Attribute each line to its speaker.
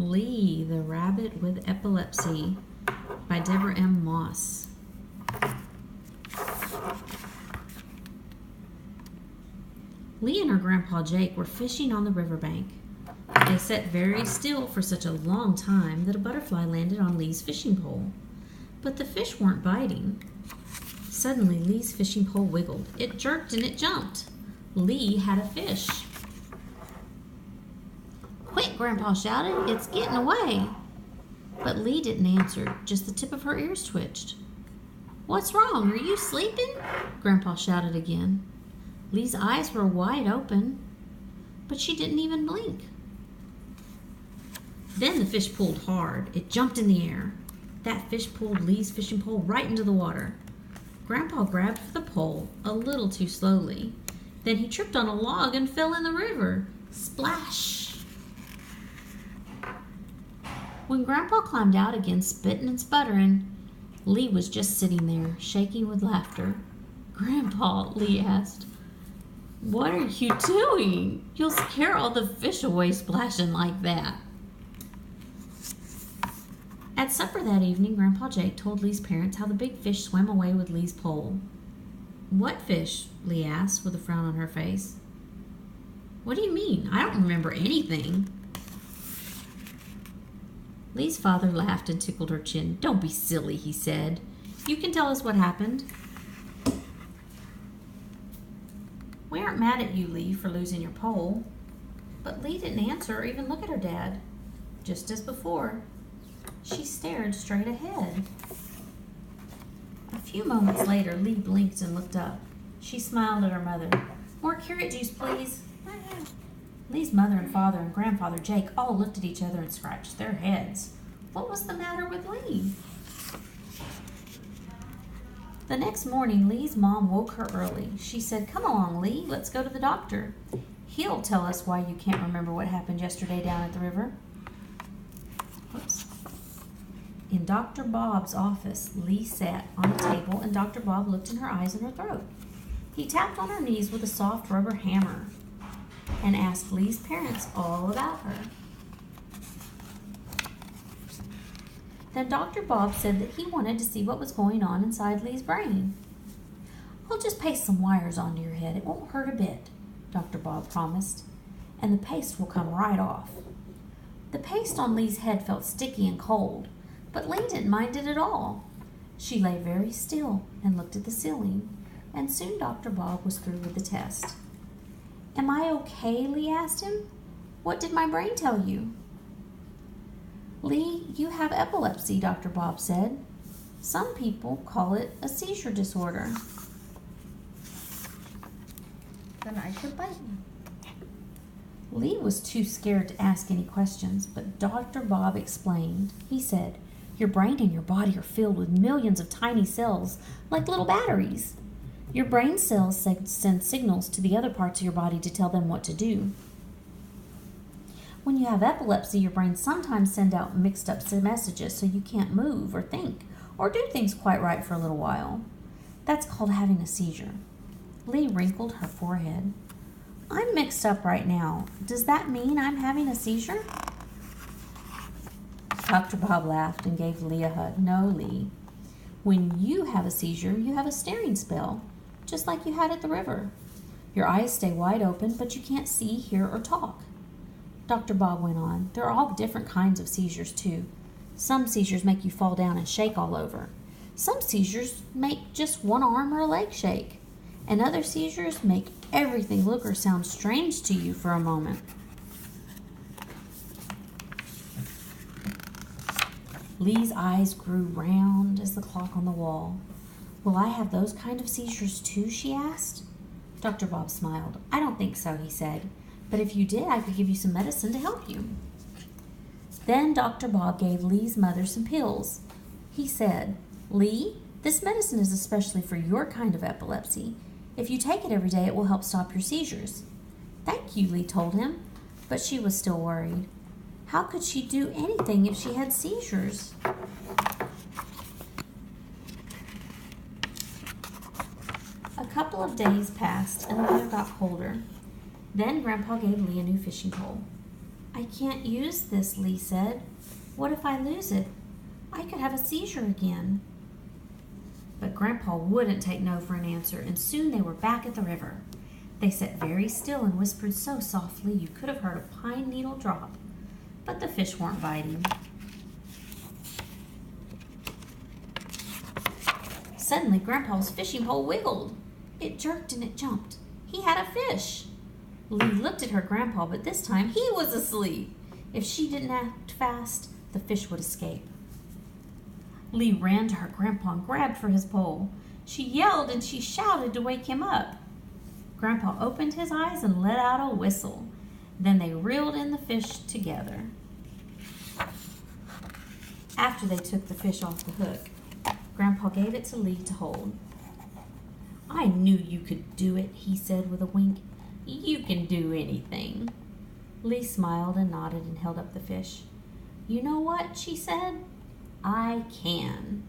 Speaker 1: Lee, the Rabbit with Epilepsy by Deborah M. Moss. Lee and her grandpa Jake were fishing on the riverbank. They sat very still for such a long time that a butterfly landed on Lee's fishing pole. But the fish weren't biting. Suddenly, Lee's fishing pole wiggled. It jerked and it jumped. Lee had a fish. "Quick," Grandpa shouted. "It's getting away." But Lee didn't answer. Just the tip of her ears twitched. "What's wrong? Are you sleeping?" Grandpa shouted again. Lee's eyes were wide open, but she didn't even blink. Then the fish pulled hard. It jumped in the air. That fish pulled Lee's fishing pole right into the water. Grandpa grabbed for the pole a little too slowly. Then he tripped on a log and fell in the river. Splash! When Grandpa climbed out again, spitting and sputtering, Lee was just sitting there, shaking with laughter. "Grandpa," Lee asked, "what are you doing? You'll scare all the fish away splashing like that." At supper that evening, Grandpa Jake told Lee's parents how the big fish swam away with Lee's pole. "What fish?" Lee asked with a frown on her face. "What do you mean? I don't remember anything." Lee's father laughed and tickled her chin. "Don't be silly," he said. "You can tell us what happened." "We aren't mad at you, Lee, for losing your pole." But Lee didn't answer or even look at her dad. Just as before, she stared straight ahead. A few moments later, Lee blinked and looked up. She smiled at her mother. "More carrot juice, please." Lee's mother and father and grandfather Jake all looked at each other and scratched their heads. What was the matter with Lee? The next morning, Lee's mom woke her early. She said, "Come along, Lee, let's go to the doctor. He'll tell us why you can't remember what happened yesterday down at the river." Whoops. In Dr. Bob's office, Lee sat on a table and Dr. Bob looked in her eyes and her throat. He tapped on her knees with a soft rubber hammer and asked Lee's parents all about her. Then Dr. Bob said that he wanted to see what was going on inside Lee's brain. "I'll just paste some wires onto your head. It won't hurt a bit," Dr. Bob promised, "and the paste will come right off." The paste on Lee's head felt sticky and cold, but Lee didn't mind it at all. She lay very still and looked at the ceiling, and soon Dr. Bob was through with the test. "Am I okay?" Lee asked him. "What did my brain tell you?" "Lee, you have epilepsy," Dr. Bob said. "Some people call it a seizure disorder."
Speaker 2: Then I should bite you.
Speaker 1: Lee was too scared to ask any questions, but Dr. Bob explained. He said, "Your brain and your body are filled with millions of tiny cells, like little batteries. Your brain cells send signals to the other parts of your body to tell them what to do. When you have epilepsy, your brain sometimes sends out mixed up messages so you can't move or think or do things quite right for a little while. That's called having a seizure." Lee wrinkled her forehead. "I'm mixed up right now. Does that mean I'm having a seizure?" Dr. Bob laughed and gave Lee a hug. "No, Lee. When you have a seizure, you have a staring spell, just like you had at the river. Your eyes stay wide open, but you can't see, hear, or talk." Dr. Bob went on. "There are all different kinds of seizures, too. Some seizures make you fall down and shake all over. Some seizures make just one arm or a leg shake. And other seizures make everything look or sound strange to you for a moment." Lee's eyes grew round as the clock on the wall. "Will I have those kind of seizures too?" she asked. Dr. Bob smiled. "I don't think so," he said. "But if you did, I could give you some medicine to help you." Then Dr. Bob gave Lee's mother some pills. He said, "Lee, this medicine is especially for your kind of epilepsy. If you take it every day, it will help stop your seizures." "Thank you," Lee told him, but she was still worried. How could she do anything if she had seizures? A couple of days passed and the weather got colder. Then Grandpa gave Lee a new fishing pole. I can't use this, Lee said. What if I lose it? I could have a seizure again. But Grandpa wouldn't take no for an answer, and soon they were back at the river. They sat very still and whispered so softly you could have heard a pine needle drop. But the fish weren't biting. Suddenly, Grandpa's fishing pole wiggled. It jerked and it jumped. He had a fish. Lee looked at her grandpa, but this time he was asleep. If she didn't act fast, the fish would escape. Lee ran to her grandpa and grabbed for his pole. She yelled and she shouted to wake him up. Grandpa opened his eyes and let out a whistle. Then they reeled in the fish together. After they took the fish off the hook, Grandpa gave it to Lee to hold. I knew you could do it, he said with a wink. You can do anything. Lee smiled and nodded and held up the fish. You know what, she said? I can.